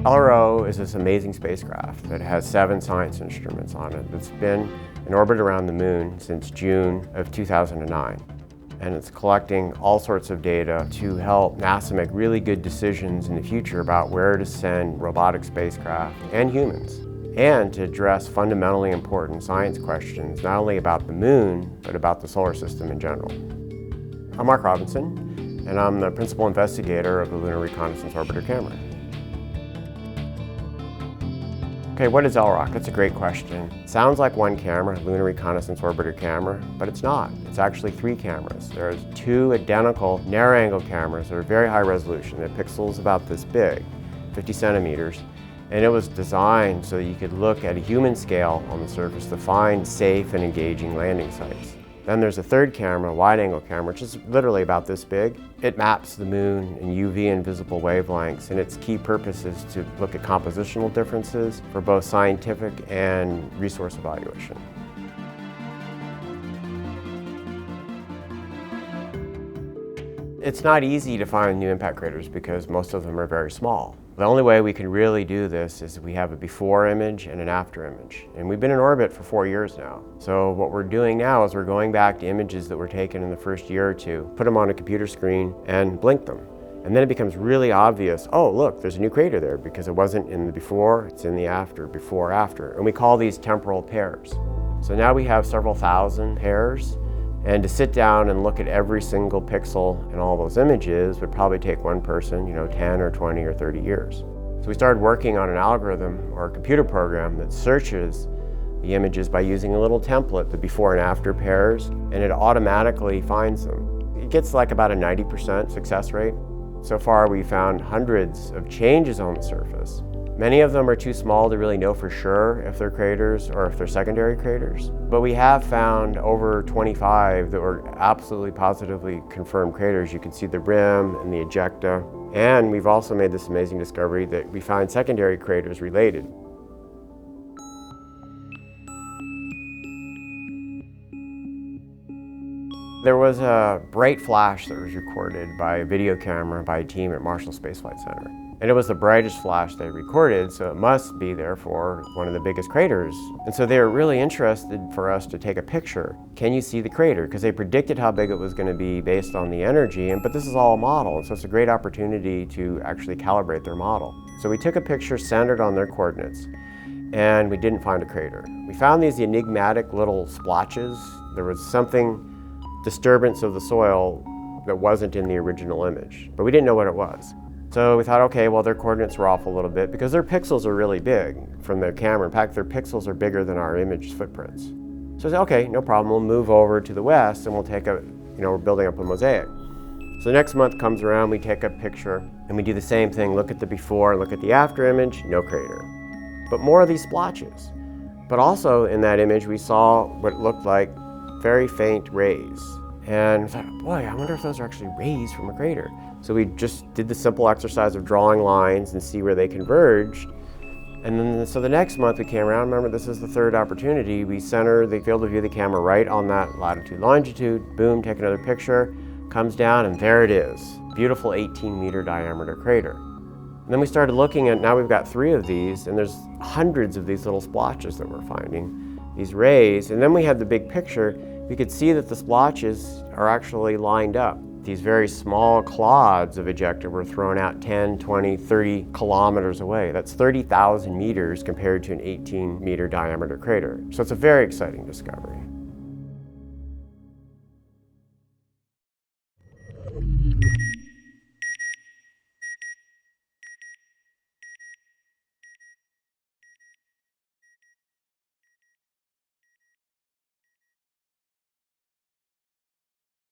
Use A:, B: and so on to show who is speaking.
A: LRO is this amazing spacecraft that has 7 science instruments on it that's been in orbit around the moon since June of 2009. And it's collecting all sorts of data to help NASA make really good decisions in the future about where to send robotic spacecraft and humans, and to address fundamentally important science questions, not only about the moon, but about the solar system in general. I'm Mark Robinson, and I'm the principal investigator of the Lunar Reconnaissance Orbiter camera. Okay, what is LROC? That's a great question. Sounds like one camera, Lunar Reconnaissance Orbiter camera, but it's not. It's actually 3 cameras. There's 2 identical narrow-angle cameras that are very high resolution. They're pixels about this big, 50 centimeters, and it was designed so that you could look at a human scale on the surface to find safe and engaging landing sites. Then there's a 3rd camera, a wide-angle camera, which is literally about this big. It maps the moon in UV and visible wavelengths, and its key purpose is to look at compositional differences for both scientific and resource evaluation. It's not easy to find new impact craters because most of them are very small. The only way we can really do this is we have a before image and an after image. And we've been in orbit for 4 years now. So what we're doing now is we're going back to images that were taken in the first year or 2, put them on a computer screen and blink them. And then it becomes really obvious, oh look, there's a new crater there because it wasn't in the before, it's in the after, before, after. And we call these temporal pairs. So now we have several thousand pairs. And to sit down and look at every single pixel in all those images would probably take one person, 10 or 20 or 30 years. So we started working on an algorithm or a computer program that searches the images by using a little template, the before and after pairs, and it automatically finds them. It gets like about a 90% success rate. So far we found hundreds of changes on the surface. Many of them are too small to really know for sure if they're craters or if they're secondary craters. But we have found over 25 that were absolutely positively confirmed craters. You can see the rim and the ejecta. And we've also made this amazing discovery that we find secondary craters related. There was a bright flash that was recorded by a video camera by a team at Marshall Space Flight Center. And it was the brightest flash they recorded, so it must be therefore one of the biggest craters. And so they were really interested for us to take a picture. Can you see the crater? Because they predicted how big it was going to be based on the energy, but this is all a model, and so it's a great opportunity to actually calibrate their model. So we took a picture centered on their coordinates, and we didn't find a crater. We found these enigmatic little splotches. There was something disturbance of the soil that wasn't in the original image, but we didn't know what it was. So we thought, okay, well, their coordinates were off a little bit because their pixels are really big from their camera. In fact, their pixels are bigger than our image footprints. So I said, okay, no problem. We'll move over to the west and we'll take we're building up a mosaic. So next month comes around, we take a picture and we do the same thing. Look at the before, look at the after image, no crater. But more of these splotches. But also in that image, we saw what looked like very faint rays. And I thought, boy, I wonder if those are actually rays from a crater. So we just did the simple exercise of drawing lines and see where they converged. And then, so the next month we came around, remember this is the 3rd opportunity, we center the field of view of the camera right on that latitude, longitude, boom, take another picture, comes down, and there it is. Beautiful 18-meter diameter crater. And then we started looking at, now we've got 3 of these, and there's hundreds of these little splotches that we're finding, these rays. And then we had the big picture. We could see that the splotches are actually lined up. These very small clods of ejecta were thrown out 10, 20, 30 kilometers away. That's 30,000 meters compared to an 18-meter diameter crater. So it's a very exciting discovery.